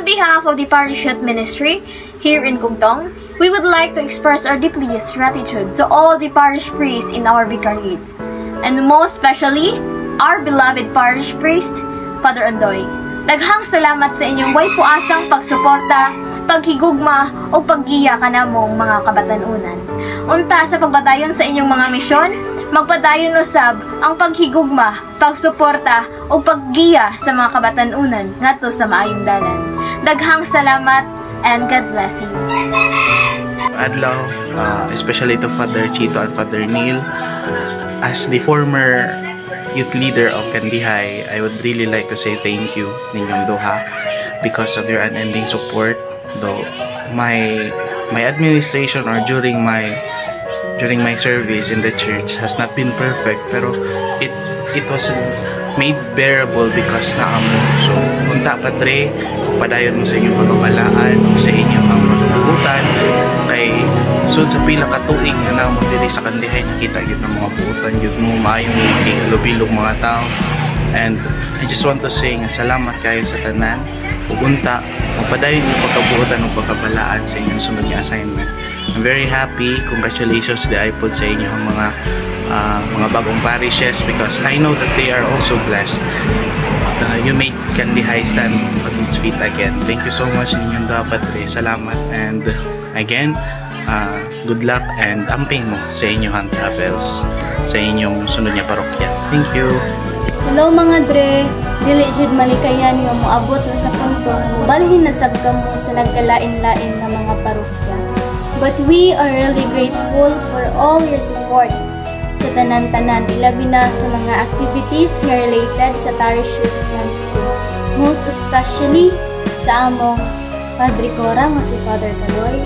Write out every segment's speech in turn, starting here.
On behalf of the Parish Youth Ministry here in Kugtong, we would like to express our deepest gratitude to all the parish priests in our vicariate, and most especially, our beloved parish priest, Father Andoy. Daghang salamat sa inyong way puasang pagsuporta, paghigugma o paggiya kanamong mga kabatanunan. Unta sa pagbadayon sa inyong mga misyon, magpadayon usab ang paghigugma, pagsuporta o paggiya sa mga kabatanunan ngadto sa maayong dalan. Daghang salamat and God bless you. Adlaw, especially to Father Chito and Father Neil. As the former youth leader of Kandihay, I would really like to say thank you ninyong duha because of your unending support. Though my administration or during my service in the church has not been perfect, pero it was made bearable because naamo. So unta padre, padayon mo sa inyong pagbabalaan, sa inyong pagbubutan kay sud sa pila ka tuig na namo diri sa Kandihay, nakita gyud ng mga buutan gyud mo maayong makihalubilo mga tao. And I just want to say nga salamat kayo sa tanan ug unta magpadayon yung pagkabuutan ug pagkabalaan sa inyong sunod nga assignment. I'm very happy. Congratulations to the iPod sa inyong mga bagong parishes because I know that they are also blessed. You make Kandihay stand on its feet again. Thank you so much ninyong dapat. Salamat, and again, good luck and amping mo sa inyong travels sa inyong sunod niya parokya. Thank you. Hello mga dre, dili jud malikayan nga moabot na sa punto mobalhin na sab kamo sa nagkalain-lain nga mga parokya. But we are really grateful for all your support sa tanan-tanan, ilabi na sa mga activities nga related sa Parish Youth Ministry. Most especially sa among Padre Cora nga si Father Taloy.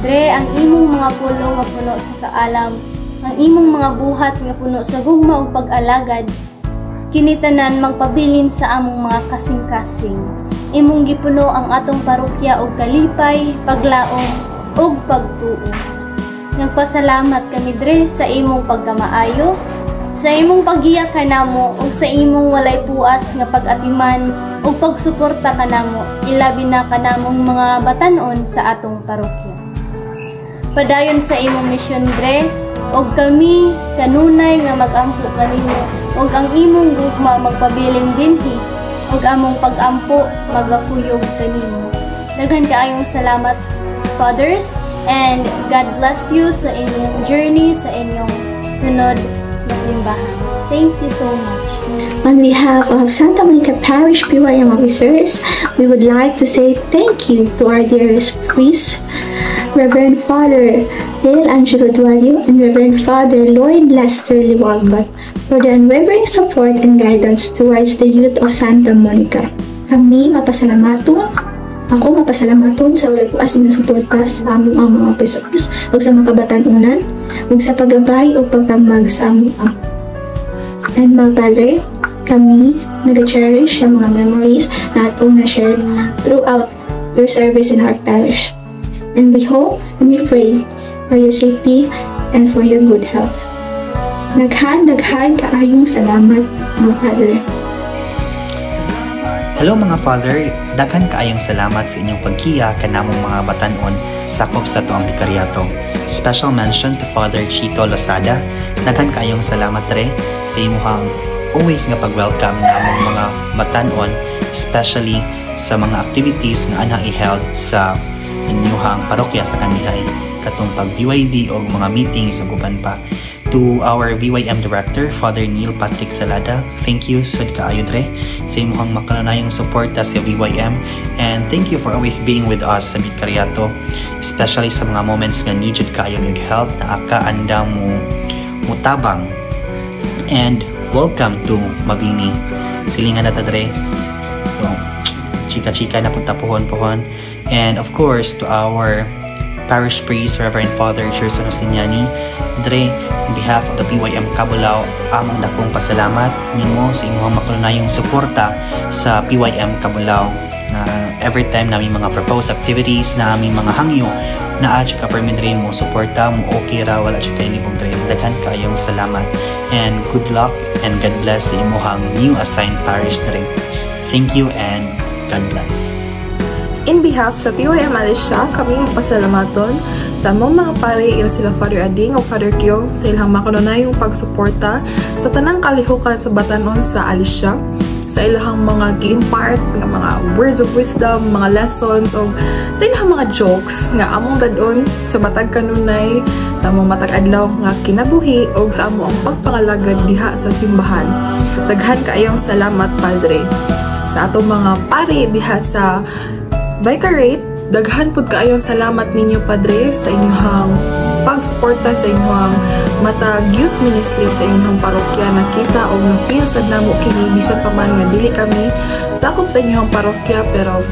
Dre, ang imong mga pulo nga puno sa kaalam, ang imong mga buhat nga puno sa gugma ug pag-alagad, kinitanan magpabilin sa among mga kasing-kasing. Imong gipuno ang atong parokya og kalipay, paglaom ug pagtuo. Nagpasalamat kami dre sa imong pagkamaayo, sa imong paggiya kanamo ug sa imong walay puas nga pag-atiman ug pagsuporta kanamo, ilabi na kanamong mga batan-on sa atong parokya. Padayon sa imong misyon dre, ug kami kanunay nga mag-ampo kanimo ug ang imong gugma magpabiling dinhi ug among pag-ampo magapuyog kanimo. Daghan kaayong salamat, Fathers, and God bless you sa inyong journey, sa inyong sunod na simbahan. Thank you so much. On behalf of Santa Monica Parish PYM officers, we would like to say thank you to our dearest priest, Reverend Father Dale Angelo Dualio and Reverend Father Lloyd Lester Liwalbat for the unwavering support and guidance towards the youth of Santa Monica. Kami Ako mapasalamatun sa walay puas na suporta sa among mga officers ug sa mga kabatanunan ug sa paggabay ug pagtambag sa among And mga padre, kami nag-cherish ang mga memories na atong na-share throughout your service in our parish. And we hope and we pray for your safety and for your good health. Daghan kaayong salamat mga padre. Hello mga Father, daghan kaayong salamat sa inyong pagkiya kanamong mga batan-on sakop sa tuang bikaryato. Special mention to Father Chito Losada. Daghan kaayong salamat re sa imuhang always nga pag-welcome namong mga batan-on, especially sa mga activities nga anang i-held sa inyuhang parokya sa Kandihay, katong pag-BYD o mga meetings ug uban pa. To our VYM Director, Father Neil Patrick Salada, thank you sud kaayo dre sa imong makanunayong suporta sa VYM, and thank you for always being with us sa Bikaryato, especially sa mga moments nga need kaayo yung help na aka-anda mo mutabang. And welcome to Mabini. Silingan na ta dre. So, chika-chika na punta pohon-pohon. And of course, to our Parish Priest, Reverend Father Gerson Ostiniani, dre, on behalf of the BYM Cabulao, among dakong pasalamat nimo sa imong makanunayong suporta sa BYM Cabulao. Every time namin mga proposed activities, na aming mga hangyo na adyo ka permit rin mo suporta mo, okay ra, wala siya kayo nipong dre. Daghan kayong salamat and good luck and God bless sa imuhang new assigned parish dre. Thank you and God bless. In behalf sa PYM Alicia, kami pasalamaton sa among mga pare iyo sila Father Ading o Father Kyong sa ilang makanunayong pagsuporta sa tanang kalihukan sa batanon sa Alicia, sa ilang mga gi-impart nga mga words of wisdom, mga lessons o sa ilang mga jokes nga among dadon sa matag kanunay, sa among matag adlaw nga kinabuhi o sa among pagpangalagad diha sa simbahan. Daghan kaayong salamat, Padre. Sa atong mga pare diha sa Vicariate, daghan pud kaayong salamat ninyo, Padre, sa inyong pagsuporta sa inyong matag youth ministry sa inyong parokya. Nakita o na-feel sad namo kini bisan pa man nga dili kami sakop sa inyong parokya, pero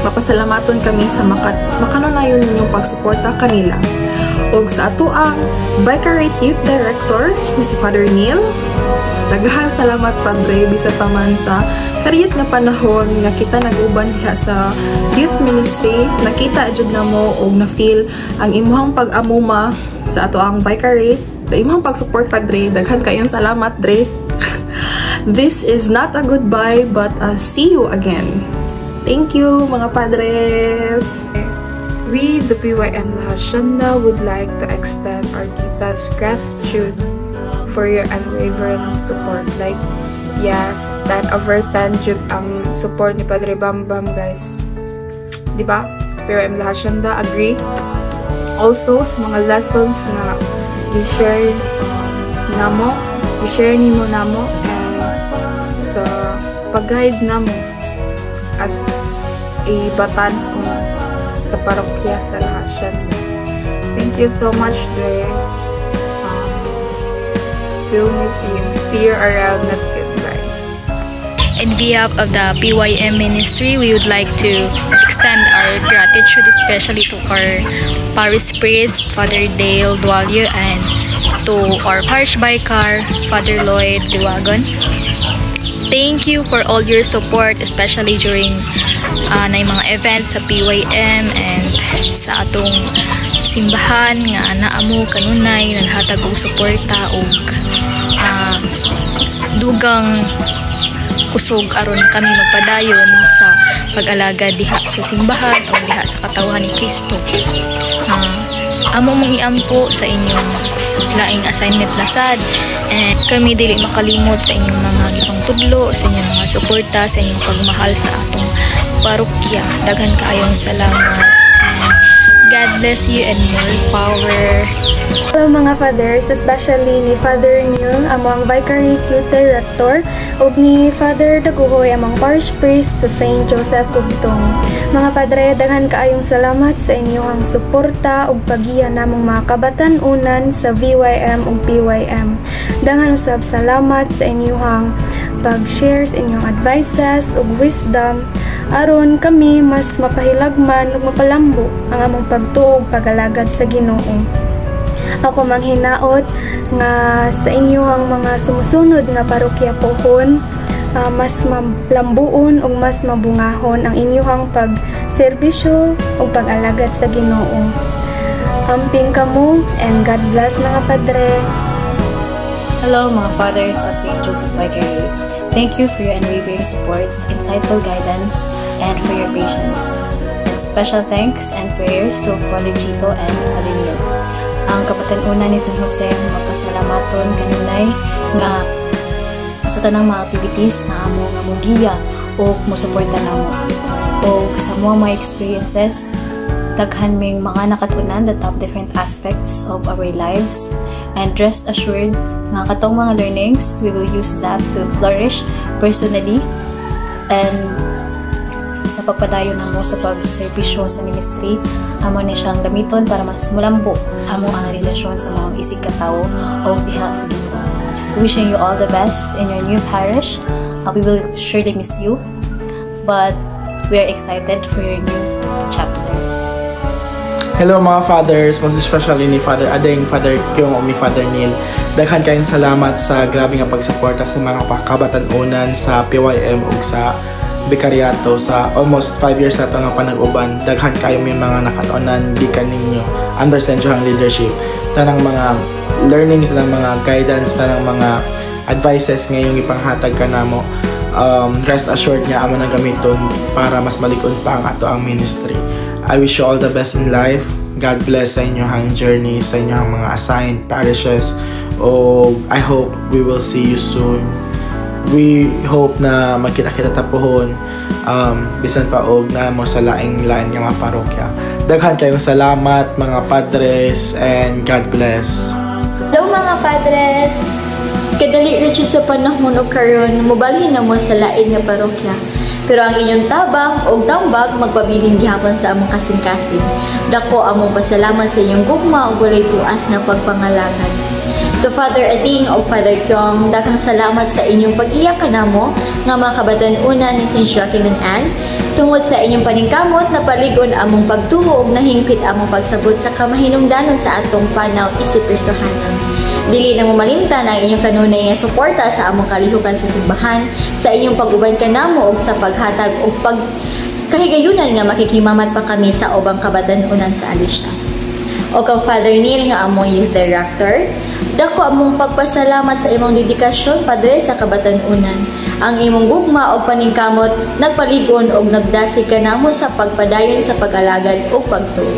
mapasalamaton kami sa makanunayon ninyong pagsuporta kanila. Og sa ato ang Vicariate Youth Director ni si Father Neil, daghan salamat, Padre, bisan pa man sa kariyot nga panahon nga kita nag-uban diha sa youth ministry. Nakita jud namo og na-feel ang imong pag-amuma sa ato ang Vicariate, sa imong pag-support, Padre. Daghan kayong salamat, Dre. This is not a goodbye but a see you again. Thank you, mga Padres. We, the PYM La Hacienda, would like to extend our deepest gratitude for your unwavering support. Like, yes, 10 over 10 jud ang support ni Padre Bambam, guys. Diba? PYM La Hacienda, agree? Also, sa mga lessons na i-share nimo namo, and sa pag-guide namo as a batan sa parokya sa La Hacienda. Thank you so much, Dre. We'll miss you. See you around. Not goodbye. In behalf of the PYM ministry, we would like to extend our gratitude especially to our parish priest, Father Dale Dualio, and to our parish vicar, Father Lloyd Diwagon. Thank you for all your support, especially during na mga events sa PYM and sa atong simbahan nga naamo kanunay naghatag og suporta og dugang kusog aron kami magpadayon sa pag-alaga diha sa simbahan o diha sa katawhan ni Kristo. Amo mong iampo sa inyong laing assignment na sad, and kami dili makalimot sa inyong mga gipang tudlo, sa inyong mga suporta, sa inyong pagmahal sa atong parokya. Daghan kaayong salamat, and God bless you and more power. Hello mga fathers, especially ni Father Neil among Vicariate Youth Director ug ni Father Daguhoy among Parish Priest sa St. Joseph Cugtong. Mga padre, daghan kaayong salamat sa inyong suporta ug paggiya namong mga kabatan-unan sa VYM ug PYM. Daghan usab salamat sa inyong pag-share sa inyong advices ug wisdom aron kami mas mapahilagman ug mapalambo ang among pagtuo ug pag-alagad sa Ginoo. Ako manghinaot nga sa inyong mga sumusunod nga parokya pohon, mas malambuon ug mas mabungahon ang inyong pagserbisyo ug pag-alagad sa Ginoo. Amping kamo, and God bless mga padre. Hello mga fathers of St. Joseph Vicariate. Thank you for your unwavering support, insightful guidance, and for your patience. And special thanks and prayers to Father Chito and Father Neil. Ang kapatan-una ni San Jose mapasalamaton kanunay nga sa tanang mga activities na amo nga mogiya o mosuporta namo. O sa mga experiences, daghan ming mga nakatunan that of different aspects of our lives, and rest assured nga katong mga learnings, we will use that to flourish personally and sa pagpadayon namo sa pagserbisyo sa ministry. Amo ni siyang gamiton para mas mulambo amo ang relasyon sa mga isig katao o diha sa Ginoo. Wishing you all the best in your new parish. We will surely miss you, but we are excited for your new chapter. Hello mga fathers, most especially ni Father Ading, Father Kyong o ni Father Neil. Daghan kayong salamat sa grabe nga pagsuporta sa mga kabatan-unan sa PYM o sa Vicariato sa almost 5 years na ito nga panag-uban. Daghan kayo may mga nakatunan gikan ninyo under sa inyong leadership. Tanang mga learnings, tanang mga guidance, tanang mga advices ngayong ipanghatag ka namo. rest assured nga amo nang gamiton para mas malikon pa ang ato ang ministry. I wish you all the best in life. God bless sa inyong journey, sa inyong mga assigned parishes. I hope we will see you soon. We hope na magkita-kita tapuhon bisan pa og na mo sa laing-laing nga mga parokya. Daghan kayong salamat mga padres, and God bless. Hello mga padres! Kadali Richard sa panahon o karon, mubalhin na mo sa lain nga parokya. Pero ang inyong tabang o tambag magpabiling gihapon sa among kasing-kasing. Dako among pasalamat sa inyong gugma o walay tuas na pagpangalagan. To Father Ading o Father Kyong, daghang salamat sa inyong pag-iyak kanamo nga mga kabatan-una ni St. Joaquin and Anne. Tungod sa inyong paningkamot na paligon among pagtuo ug nahingpit among pagsabot sa kamahinungdanon sa atong panaw isip Kristohanon. Dili na mo malimtan ang inyong kanunay nga suporta sa among kalihukan sa simbahan, sa inyong pag-uban kanamo ug sa paghatag o pagkahigayunan nga makikimamat pa kami sa ubang kabatan-unan sa Alicia. O kang Father Neil nga among youth director, dako among pagpasalamat sa imong dedikasyon, Padre, sa kabatan-unan. Ang imong gugma o paningkamot nagpaligon o nagdasig kanamo sa pagpadayon sa pag-alagad o pagtuo.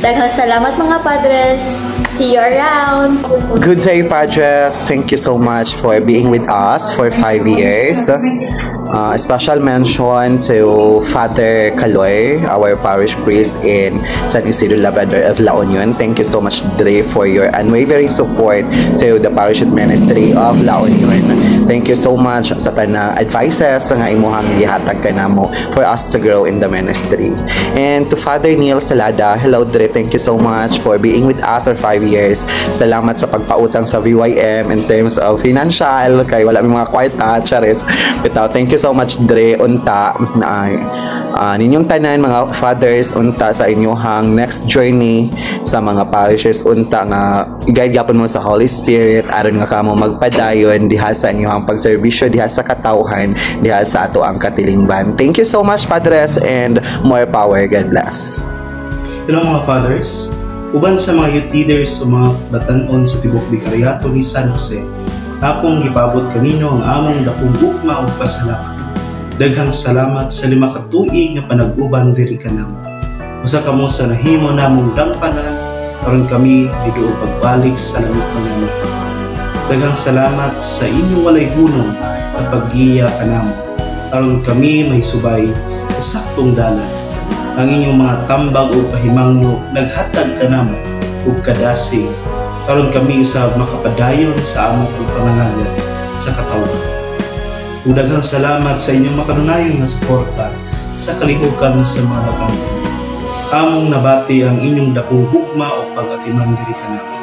Daghang salamat mga Padres. See you around. Good day, Padres. Thank you so much for being with us for 5 years. Special mention to Father Caloy, our parish priest in San Isidro Labrador of La Union. Thank you so much, Dre, for your unwavering support to the parish ministry of La Union. Thank you so much sa tanang advices nga imuhang gihatag kanamo for us to grow in the ministry. And to Father Neil Salada, hello Dre, thank you so much for being with us for 5 years. Salamat sa pagpautang sa VYM in terms of financial, kay wala may mga kwarta, charis. Bitaw, thank you so much Dre, unta ninyong tanan mga fathers, unta sa inyong next journey sa mga parishes, unta nga guide gapon mo sa Holy Spirit aron nga kamo magpadayon diha sa inyong pagserbisyo diha sa katawhan, diha sa ato ang katilingban. Thank you so much, Padres, and more power. God bless. Hello mga fathers, uban sa mga youth leaders sa mga batanon sa tibok bikaryato ni San Jose, akong gipabot kanino ang among dakong gugma ug pasalamat. Daghang salamat sa 5 ka tuig nga panag-uban diri kanamo. Usa kamo sa nahimo namong dangpanan aron kami diduol pagbalik sa langit kanamo. Daghang salamat sa inyong walay hunong at paggiya kanamo aron kami may subay sa saktong dalan. Ang inyong mga tambag o pahimangno naghatag kanamo ug kadasig aron kami usab makapadayon sa among pagpangangalan sa katawhan. Ug daghang salamat sa inyong makanunayon nga suporta sa kalihukan sa mga bataan. Among nabati ang inyong dakong hugma o pag-atiman diri kanamo.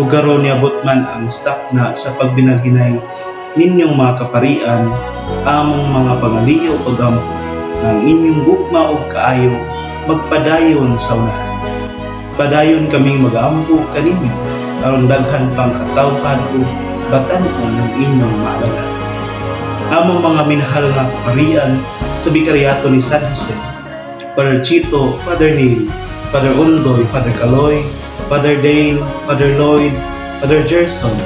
Ug karon niabot man ang stock na sa pagbinalhinay ninyong mga kaparian, among mga pangaliyo o pag-ampo ng inyong gugma o kaayo magpadayon sa unahan. Padayon kaming mag-aampo kaninyo aron daghan pang katawhan o batan-on ng inyong maalagad. Among mga minahal nga kaparian sa bikaryato ni San Jose, Father Chito, Father Neil, Father Undoy, Father Caloy, Father Dale, Father Lloyd, Father Gerson,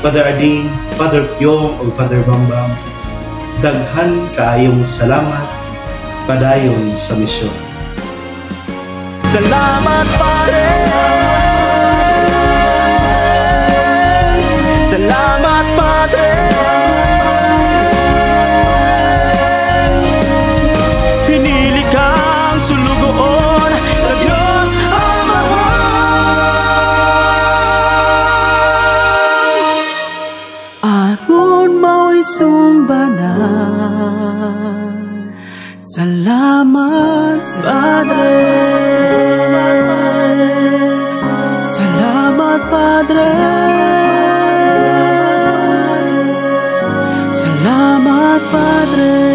Father Ading, Father Kyong o Father Bambam, daghan kaayong salamat, padayon sa misyon. Salamat Padre, salamat Padre, pinili kang sulugoon sa Diyos Amahan, aron mo'y sumbanan. Salamat Padre, salamat Padre, salamat Padre.